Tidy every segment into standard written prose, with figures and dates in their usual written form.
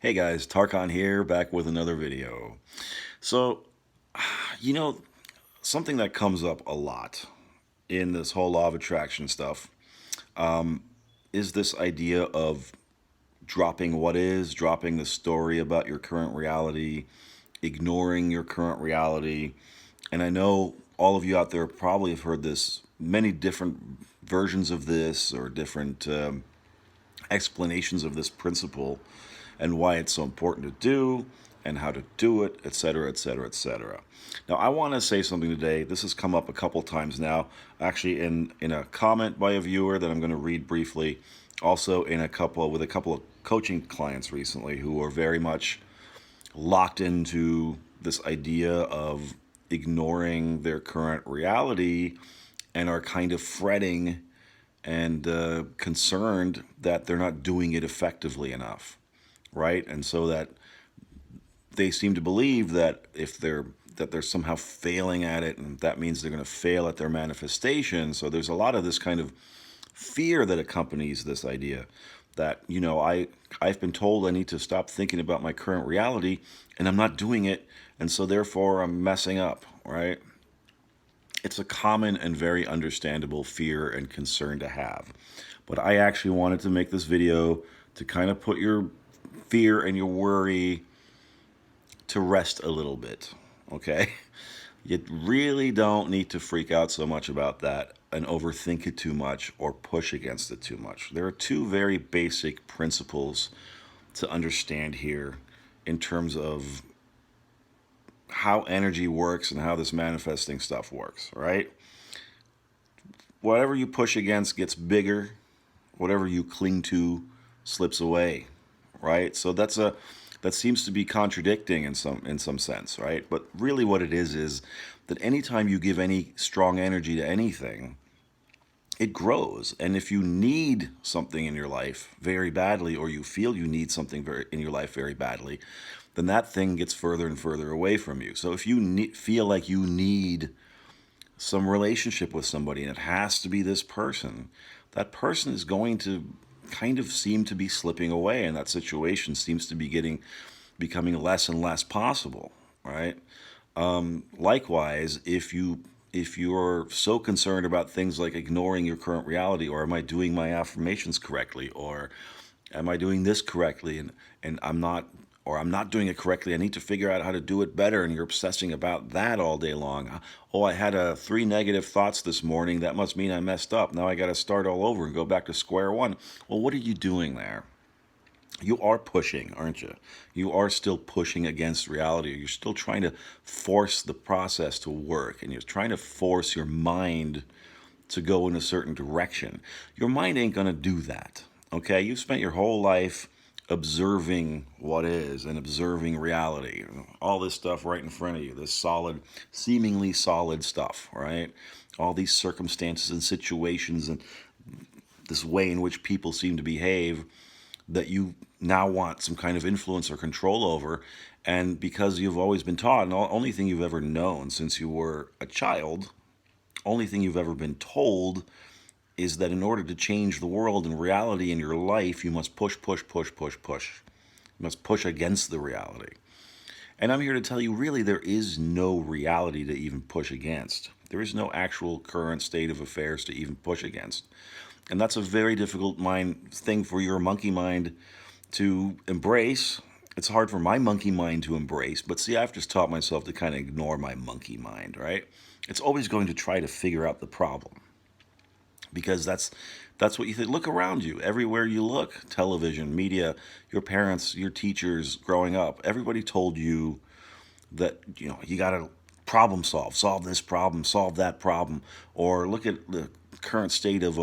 Hey guys, Tarkan here, back with another video. So, you know, something that comes up a lot in this whole law of attraction stuff is this idea of dropping what is, dropping the story about your current reality, ignoring your current reality. And I know all of you out there probably have heard this, many different versions of this or different explanations of this principle and why it's so important to do and how to do it, etc., etc., etc. Now, I want to say something today. This has come up a couple times now, actually in a comment by a viewer that I'm going to read briefly, also with a couple of coaching clients recently who are very much locked into this idea of ignoring their current reality and are kind of fretting and concerned that they're not doing it effectively enough, right? And so that they seem to believe that if they're somehow failing at it, and that means they're going to fail at their manifestation. So there's a lot of this kind of fear that accompanies this idea that, I've been told I need to stop thinking about my current reality and I'm not doing it, and so therefore I'm messing up, right? It's a common and very understandable fear and concern to have. But I actually wanted to make this video to kind of put your fear and your worry to rest a little bit, okay? You really don't need to freak out so much about that and overthink it too much or push against it too much. There are two very basic principles to understand here in terms of how energy works and how this manifesting stuff works, right? Whatever you push against gets bigger. Whatever you cling to slips away, right? So that seems to be contradicting in some sense, right? But really what it is that anytime you give any strong energy to anything, it grows. And if you need something in your life very badly, or you feel you need something in your life very badly, then that thing gets further and further away from you. So if you feel like you need some relationship with somebody and it has to be this person, that person is going to kind of seem to be slipping away, and that situation seems to be becoming less and less possible, right? Likewise, if you're so concerned about things like ignoring your current reality, or am I doing my affirmations correctly, or am I doing this correctly, and I'm not doing it correctly, I need to figure out how to do it better, and you're obsessing about that all day long. Oh, I had 3 negative thoughts this morning. That must mean I messed up. Now I got to start all over and go back to square one. Well, what are you doing there? You are pushing, aren't you? You are still pushing against reality. You're still trying to force the process to work, and you're trying to force your mind to go in a certain direction. Your mind ain't going to do that, okay? You've spent your whole life observing what is and observing reality. All this stuff right in front of you, this solid, seemingly solid stuff, right? All these circumstances and situations and this way in which people seem to behave that you now want some kind of influence or control over. And because you've always been taught, and the only thing you've ever known since you were a child, only thing you've ever been told is that in order to change the world and reality in your life, you must push, push, push, push, push. You must push against the reality. And I'm here to tell you, really, there is no reality to even push against. There is no actual current state of affairs to even push against. And that's a very difficult thing for your monkey mind to embrace. It's hard for my monkey mind to embrace, but see, I've just taught myself to kind of ignore my monkey mind, right? It's always going to try to figure out the problem, because that's what you think. Look around you. Everywhere you look, television, media, your parents, your teachers growing up, everybody told you that, you got to solve this problem, solve that problem. Or look at the current state of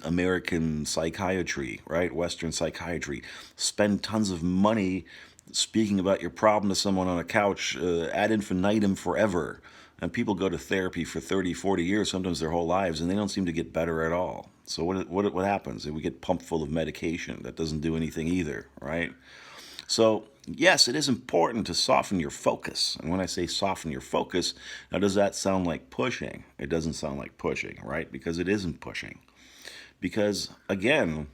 American psychiatry, right? Western psychiatry. Spend tons of money speaking about your problem to someone on a couch ad infinitum forever. And people go to therapy for 30, 40 years, sometimes their whole lives, and they don't seem to get better at all. So what happens? We get pumped full of medication. That doesn't do anything either, right? So yes, it is important to soften your focus. And when I say soften your focus, now does that sound like pushing? It doesn't sound like pushing, right? Because it isn't pushing. Because again,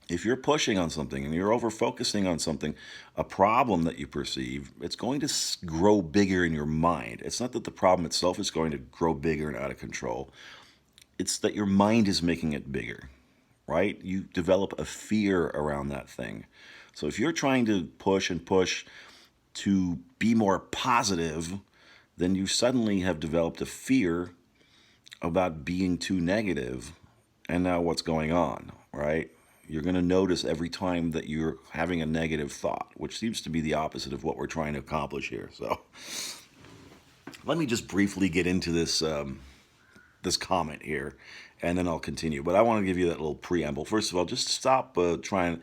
If you're pushing on something and you're over focusing on something, a problem that you perceive, it's going to grow bigger in your mind. It's not that the problem itself is going to grow bigger and out of control. It's that your mind is making it bigger, right? You develop a fear around that thing. So if you're trying to push and push to be more positive, then you suddenly have developed a fear about being too negative. And now what's going on, right? You're going to notice every time that you're having a negative thought, which seems to be the opposite of what we're trying to accomplish here. So let me just briefly get into this this comment here, and then I'll continue. But I want to give you that little preamble. First of all, just stop trying.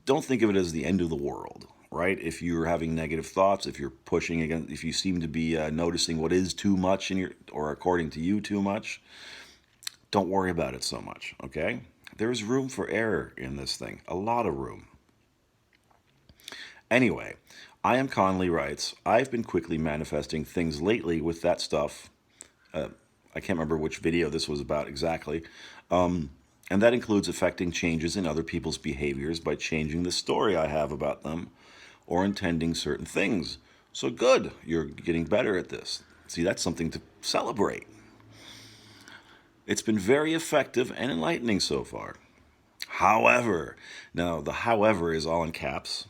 Don't think of it as the end of the world, right? If you're having negative thoughts, if you're pushing against, if you seem to be noticing what is too much in your, or according to you, too much, don't worry about it so much, okay? There's room for error in this thing, a lot of room. Anyway, I am 𝗙lie writes, I've been quickly manifesting things lately with that stuff. I can't remember which video this was about exactly. And that includes affecting changes in other people's behaviors by changing the story I have about them or intending certain things. So good, you're getting better at this. See, that's something to celebrate. It's been very effective and enlightening so far. However, now the however is all in caps.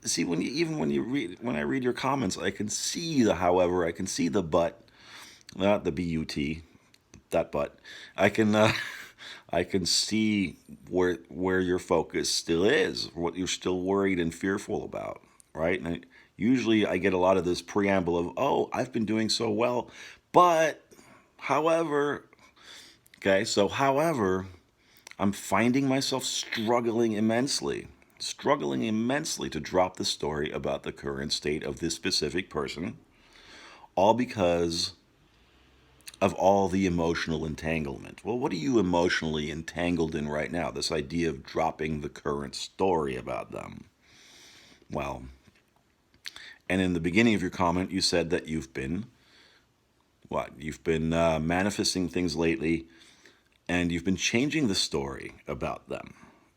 See, when I read your comments, I can see the however, I can see the but, not the but, that but. I can see where your focus still is, what you're still worried and fearful about, right? And usually I get a lot of this preamble of, oh, I've been doing so well, but however, okay, so however, I'm finding myself struggling immensely to drop the story about the current state of this specific person, all because of all the emotional entanglement. Well, what are you emotionally entangled in right now? This idea of dropping the current story about them. Well, and in the beginning of your comment, you said that you've been manifesting things lately, and you've been changing the story about them,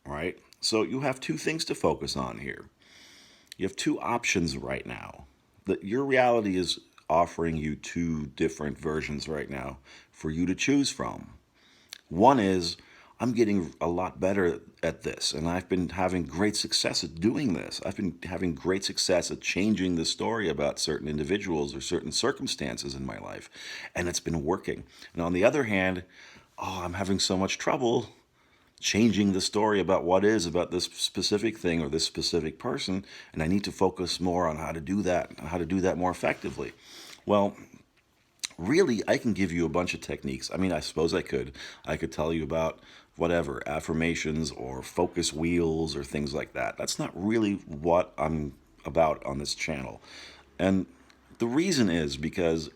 right? So you have two things to focus on here. You have two options right now. That your reality is offering you two different versions right now for you to choose from. One is, I'm getting a lot better at this, and I've been having great success at doing this. I've been having great success at changing the story about certain individuals or certain circumstances in my life, and it's been working. And on the other hand, oh, I'm having so much trouble changing the story about what is about this specific thing or this specific person, and I need to focus more on how to do that more effectively. Well, really, I can give you a bunch of techniques. I mean, I suppose I could tell you about whatever, affirmations or focus wheels or things like that. That's not really what I'm about on this channel. And the reason is because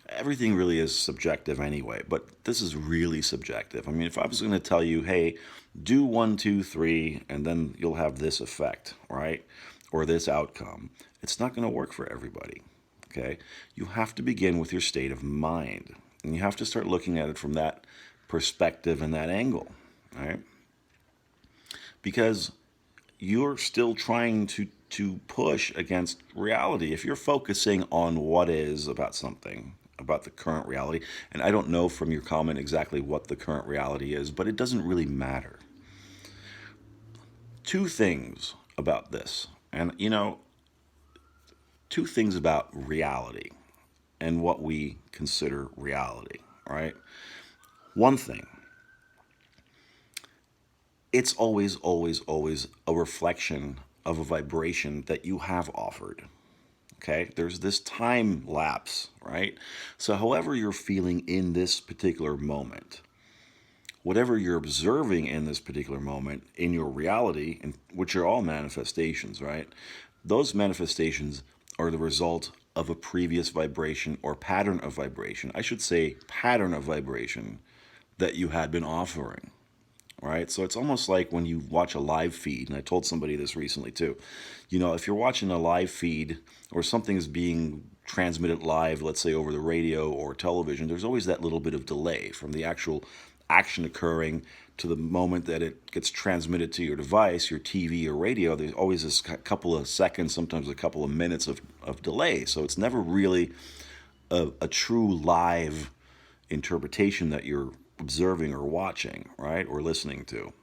everything really is subjective anyway, but this is really subjective. I mean, if I was going to tell you, hey, do 1, 2, 3, and then you'll have this effect, right? Or this outcome, it's not going to work for everybody, okay? You have to begin with your state of mind, and you have to start looking at it from that perspective and that angle, right? Because you're still trying to push against reality. If you're focusing on what is about something, about the current reality, and I don't know from your comment exactly what the current reality is, but it doesn't really matter. Two things about this, and two things about reality and what we consider reality, right? One thing, it's always, always, always a reflection of a vibration that you have offered. Okay, there's this time lapse, right? So however you're feeling in this particular moment, whatever you're observing in this particular moment in your reality, which are all manifestations, right? Those manifestations are the result of a previous vibration or pattern of vibration. I should say pattern of vibration that you had been offering. Right? So it's almost like when you watch a live feed, and I told somebody this recently too. If you're watching a live feed or something is being transmitted live, let's say over the radio or television, there's always that little bit of delay from the actual action occurring to the moment that it gets transmitted to your device, your TV or radio, there's always this couple of seconds, sometimes a couple of minutes of delay. So it's never really a true live interpretation that you're observing or watching, right, or listening to.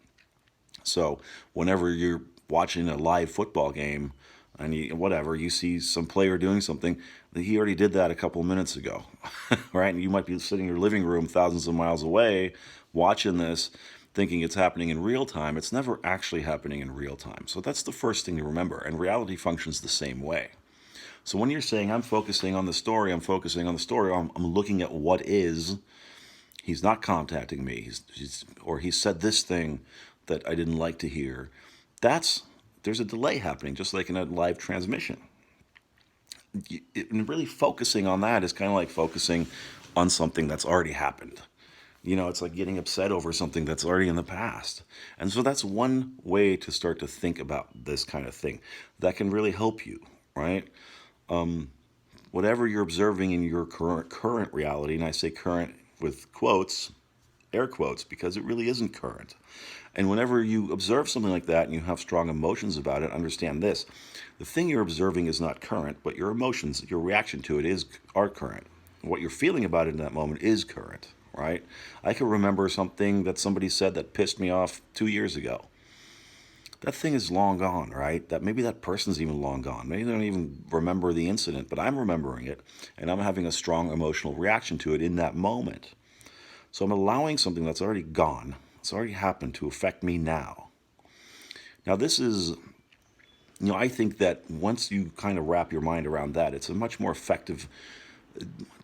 So whenever you're watching a live football game and you see some player doing something, he already did that a couple of minutes ago, right? And you might be sitting in your living room thousands of miles away watching this, thinking it's happening in real time. It's never actually happening in real time. So that's the first thing to remember. And reality functions the same way. So when you're saying, I'm focusing on the story, I'm looking at what is, he's not contacting me, or he said this thing that I didn't like to hear, there's a delay happening, just like in a live transmission. And really focusing on that is kind of like focusing on something that's already happened. It's like getting upset over something that's already in the past. And so that's one way to start to think about this kind of thing that can really help you, right? Whatever you're observing in your current reality, and I say current with quotes, air quotes, because it really isn't current. And whenever you observe something like that and you have strong emotions about it, understand this. The thing you're observing is not current, but your emotions, your reaction to it are current. What you're feeling about it in that moment is current, right? I can remember something that somebody said that pissed me off 2 years ago. That thing is long gone, right? Maybe that person's even long gone. Maybe they don't even remember the incident, but I'm remembering it, and I'm having a strong emotional reaction to it in that moment. So I'm allowing something that's already gone, it's already happened, to affect me now. Now this is, I think that once you kind of wrap your mind around that, it's a much more effective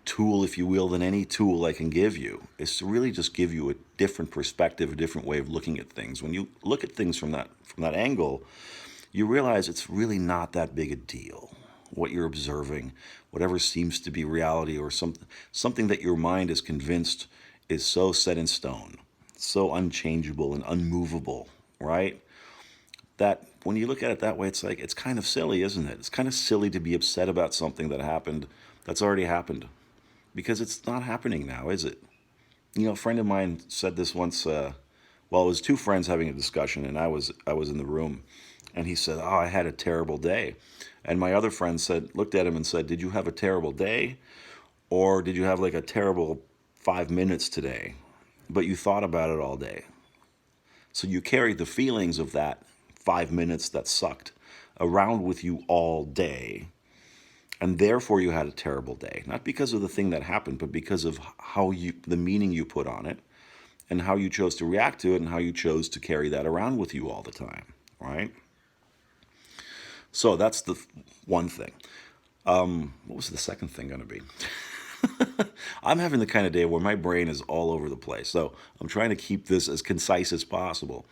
tool, if you will, than any tool I can give you. It's to really just give you a different perspective, a different way of looking at things. When you look at things from that angle, you realize it's really not that big a deal. What you're observing, whatever seems to be reality, or something that your mind is convinced is so set in stone, so unchangeable and unmovable, right? That when you look at it that way, it's kind of silly, isn't it? It's kind of silly to be upset about something that's already happened, because it's not happening now, is it? A friend of mine said this once. It was two friends having a discussion, and I was in the room, and he said, "Oh, I had a terrible day," and my other friend looked at him and said, "Did you have a terrible day, or did you have like a terrible 5 minutes today, but you thought about it all day? So you carried the feelings of that 5 minutes that sucked around with you all day, and therefore you had a terrible day, not because of the thing that happened, but because of the meaning you put on it, and how you chose to react to it, and how you chose to carry that around with you all the time, right?" So that's the one thing. What was the second thing going to be? I'm having the kind of day where my brain is all over the place, so I'm trying to keep this as concise as possible.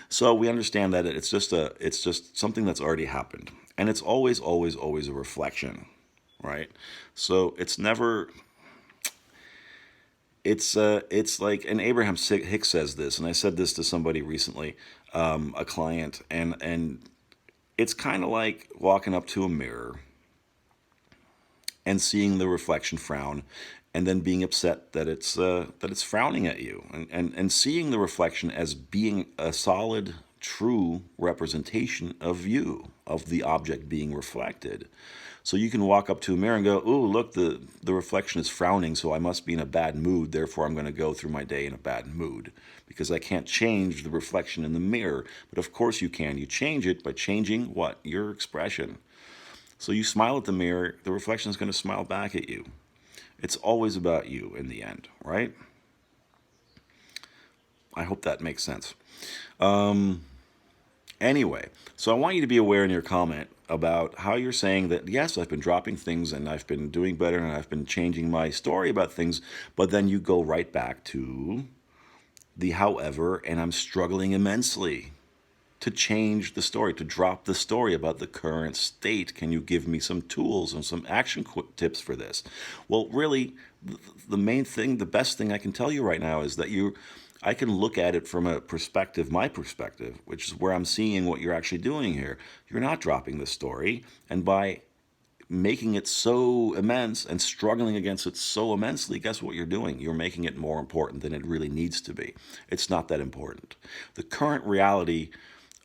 So we understand that it's just something that's already happened, and it's always a reflection, right? So it's never. It's like, and Abraham Hicks says this, and I said this to somebody recently, a client, and it's kind of like walking up to a mirror and seeing the reflection frown, and then being upset that it's frowning at you, and seeing the reflection as being a solid, true representation of you, of the object being reflected. So you can walk up to a mirror and go, "Ooh, look, the reflection is frowning, so I must be in a bad mood, therefore I'm going to go through my day in a bad mood, because I can't change the reflection in the mirror." But of course you can. You change it by changing what? Your expression. So you smile at the mirror, the reflection is going to smile back at you. It's always about you in the end, right? I hope that makes sense. Anyway, so I want you to be aware in your comment about how you're saying that, yes, I've been dropping things and I've been doing better and I've been changing my story about things, but then you go right back to the however, and I'm struggling immensely to change the story, to drop the story about the current state. Can you give me some tools and some action tips for this? Well, really, the main thing, the best thing I can tell you right now is that I can look at it from a perspective, my perspective, which is where I'm seeing what you're actually doing here. You're not dropping the story, and by making it so immense and struggling against it so immensely, guess what you're doing? You're making it more important than it really needs to be. It's not that important. The current reality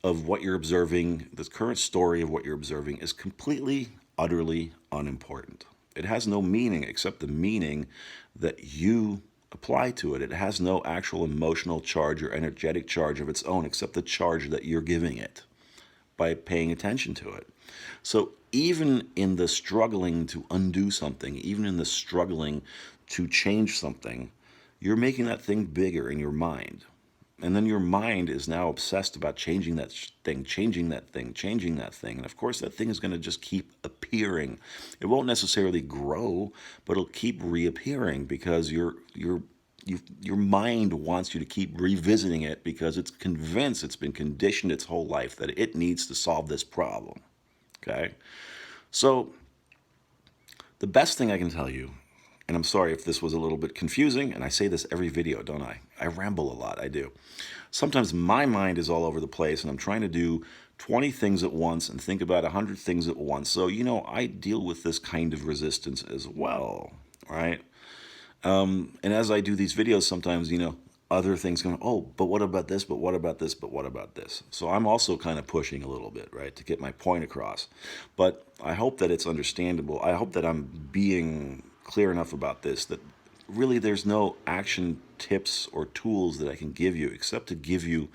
of what you're observing, the current story of what you're observing is completely, utterly unimportant. It has no meaning except the meaning that you apply to it. It has no actual emotional charge or energetic charge of its own except the charge that you're giving it by paying attention to it. So even in the struggling to undo something, even in the struggling to change something, you're making that thing bigger in your mind. And then your mind is now obsessed about changing that thing, changing that thing, changing that thing. And of course, that thing is going to just keep appearing. It won't necessarily grow, but it'll keep reappearing because your mind wants you to keep revisiting it because it's convinced, it's been conditioned its whole life that it needs to solve this problem. Okay? So the best thing I can tell you, and I'm sorry if this was a little bit confusing, and I say this every video, don't I? I ramble a lot, I do. Sometimes my mind is all over the place, and I'm trying to do 20 things at once and think about 100 things at once. So, I deal with this kind of resistance as well, right? And as I do these videos, sometimes, other things come, oh, but what about this, but what about this, but what about this? So I'm also kind of pushing a little bit, right, to get my point across. But I hope that it's understandable. I hope that I'm being clear enough about this, that really there's no action tips or tools that I can give you except to give you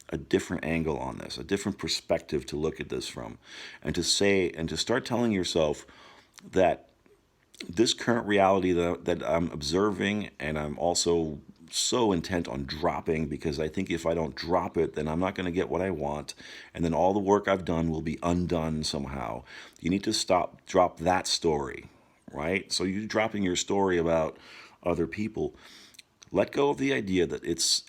a different angle on this, a different perspective to look at this from, and to say, and to start telling yourself that this current reality that I'm observing, and I'm also so intent on dropping, because I think if I don't drop it, then I'm not going to get what I want, and then all the work I've done will be undone somehow. You need to drop that story, right? So you're dropping your story about other people. Let go of the idea that it's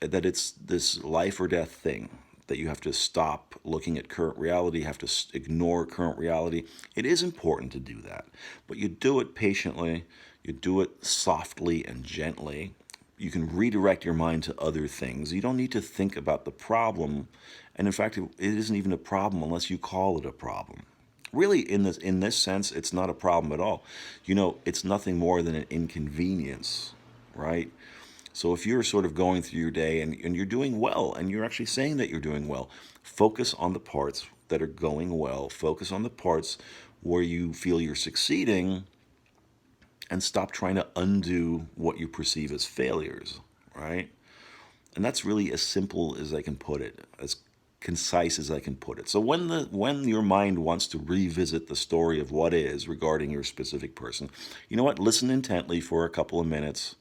this life or death thing, that you have to stop looking at current reality, have to ignore current reality. It is important to do that, but you do it patiently, you do it softly and gently. You can redirect your mind to other things. You don't need to think about the problem, and in fact, it isn't even a problem unless you call it a problem. Really, in this sense, it's not a problem at all. It's nothing more than an inconvenience, right? So if you're sort of going through your day and you're doing well, and you're actually saying that you're doing well, focus on the parts that are going well. Focus on the parts where you feel you're succeeding, and stop trying to undo what you perceive as failures, right? And that's really as simple as I can put it, as concise as I can put it. So when your mind wants to revisit the story of what is regarding your specific person, you know what? Listen intently for a couple of minutes,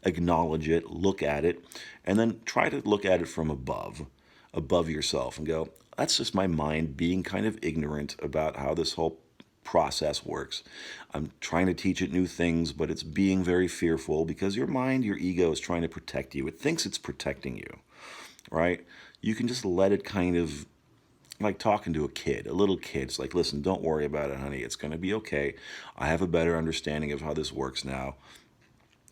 acknowledge it, look at it, and then try to look at it from above yourself, and go, that's just my mind being kind of ignorant about how this whole process works. I'm trying to teach it new things, but it's being very fearful because your mind, your ego, is trying to protect you. It thinks it's protecting you, right? You can just let it kind of, like talking to a little kid. It's like, listen, don't worry about it, honey. It's going to be okay. I have a better understanding of how this works now.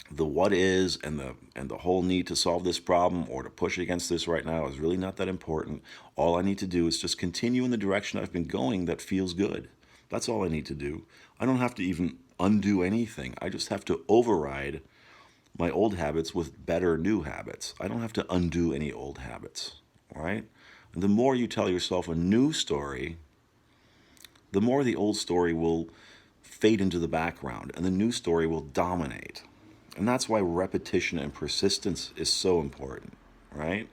The what is and the whole need to solve this problem or to push against this right now is really not that important. All I need to do is just continue in the direction I've been going that feels good. That's all I need to do. I don't have to even undo anything. I just have to override my old habits with better new habits. I don't have to undo any old habits, right? And the more you tell yourself a new story, the more the old story will fade into the background and the new story will dominate. And that's why repetition and persistence is so important, right?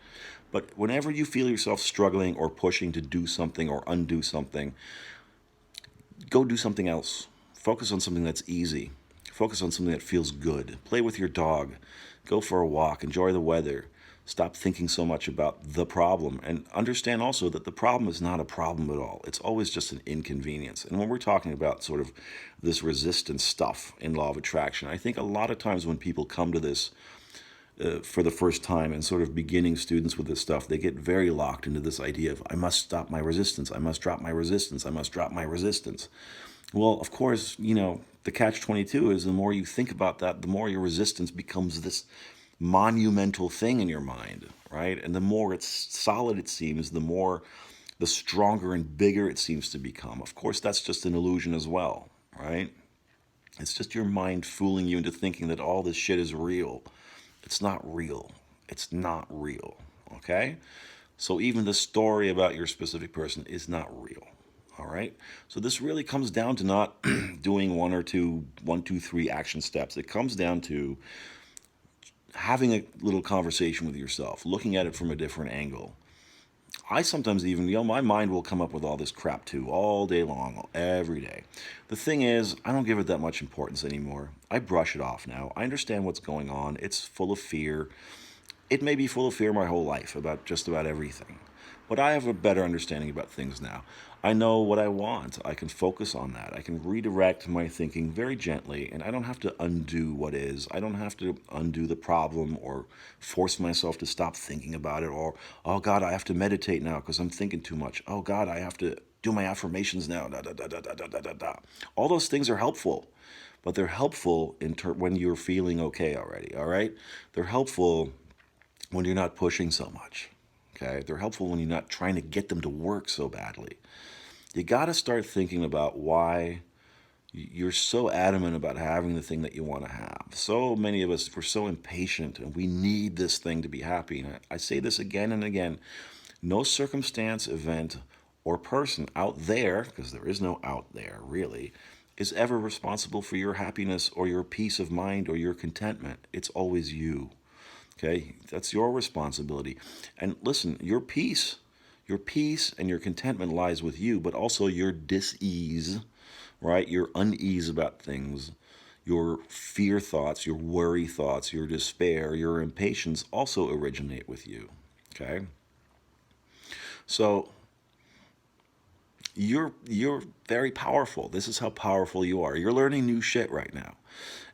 But whenever you feel yourself struggling or pushing to do something or undo something, go do something else. Focus on something that's easy. Focus on something that feels good. Play with your dog. Go for a walk. Enjoy the weather. Stop thinking so much about the problem. And understand also that the problem is not a problem at all. It's always just an inconvenience. And when we're talking about sort of this resistance stuff in law of attraction, I think a lot of times when people come to this for the first time, and sort of beginning students with this stuff, they get very locked into this idea of, I must stop my resistance, I must drop my resistance, I must drop my resistance. Well, of course, the catch-22 is the more you think about that, the more your resistance becomes this monumental thing in your mind, right? And the more it's solid it seems, the more the stronger and bigger it seems to become. Of course, that's just an illusion as well, right? It's just your mind fooling you into thinking that all this shit is real. It's not real. It's not real, okay? So even the story about your specific person is not real, all right? So this really comes down to not doing one, two, three action steps. It comes down to having a little conversation with yourself, looking at it from a different angle. I sometimes even, my mind will come up with all this crap too, all day long, every day. The thing is, I don't give it that much importance anymore. I brush it off now. I understand what's going on. It's full of fear. It may be full of fear my whole life about just about everything. But I have a better understanding about things now. I know what I want. I can focus on that. I can redirect my thinking very gently, and I don't have to undo what is. I don't have to undo the problem or force myself to stop thinking about it, or, oh God, I have to meditate now because I'm thinking too much. Oh God, I have to do my affirmations now. Da, da, da, da, da, da, da, da. All those things are helpful, but they're helpful when you're feeling okay already, all right? They're helpful when you're not pushing so much. Okay, they're helpful when you're not trying to get them to work so badly. You got to start thinking about why you're so adamant about having the thing that you want to have. So many of us, we're so impatient and we need this thing to be happy. And I say this again and again, no circumstance, event, or person out there, because there is no out there really, is ever responsible for your happiness or your peace of mind or your contentment. It's always you. Okay, that's your responsibility. And listen, your peace and your contentment lies with you, but also your dis-ease, right? Your unease about things, your fear thoughts, your worry thoughts, your despair, your impatience also originate with you, okay? So you're very powerful. This is how powerful you are. You're learning new shit right now.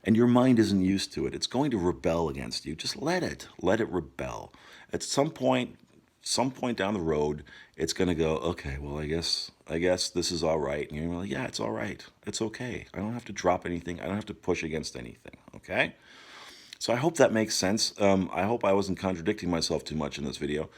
And your mind isn't used to it. It's going to rebel against you. Just let it rebel. At some point down the road, it's going to go, okay, well, I guess this is all right. And you're like, yeah, it's all right. It's okay. I don't have to drop anything. I don't have to push against anything, okay? So I hope that makes sense. I hope I wasn't contradicting myself too much in this video.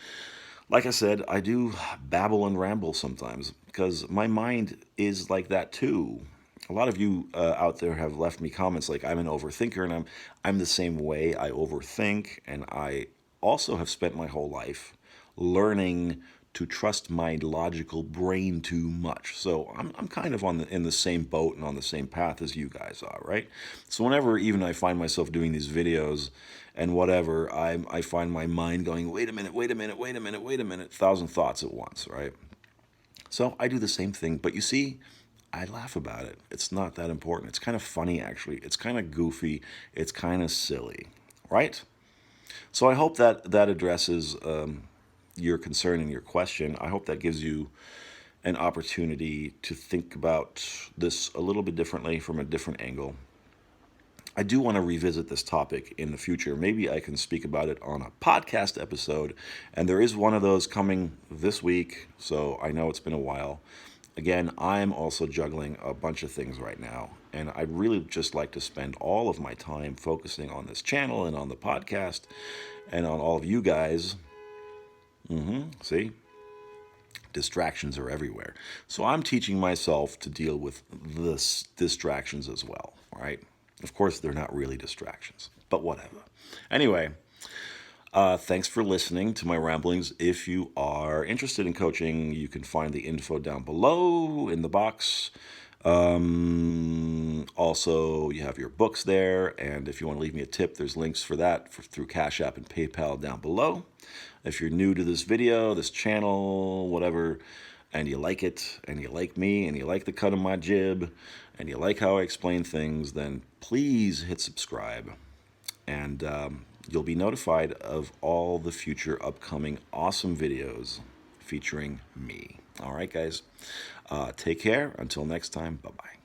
Like I said, I do babble and ramble sometimes because my mind is like that too. A lot of you out there have left me comments like I'm an overthinker, and I'm the same way. I overthink, and I also have spent my whole life learning to trust my logical brain too much. So I'm kind of in the same boat and on the same path as you guys are, right? So whenever even I find myself doing these videos and whatever, I find my mind going, wait a minute, 1,000 thoughts at once, right? So I do the same thing, but you see, I laugh about it. It's not that important. It's kind of funny, actually. It's kind of goofy. It's kind of silly, right? So I hope that addresses your concern and your question. I hope that gives you an opportunity to think about this a little bit differently from a different angle. I do want to revisit this topic in the future. Maybe I can speak about it on a podcast episode, and there is one of those coming this week, so I know it's been a while. Again, I'm also juggling a bunch of things right now, and I'd really just like to spend all of my time focusing on this channel and on the podcast and on all of you guys. See? Distractions are everywhere. So I'm teaching myself to deal with this distractions as well, right? Of course, they're not really distractions, but whatever. Anyway, thanks for listening to my ramblings. If you are interested in coaching, you can find the info down below in the box. Also, you have your books there, and if you want to leave me a tip, there's links for that through Cash App and PayPal down below. If you're new to this video, this channel, whatever, and you like it, and you like me, and you like the cut of my jib, and you like how I explain things, then please hit subscribe, and you'll be notified of all the future upcoming awesome videos featuring me. All right, guys, take care. Until next time, bye-bye.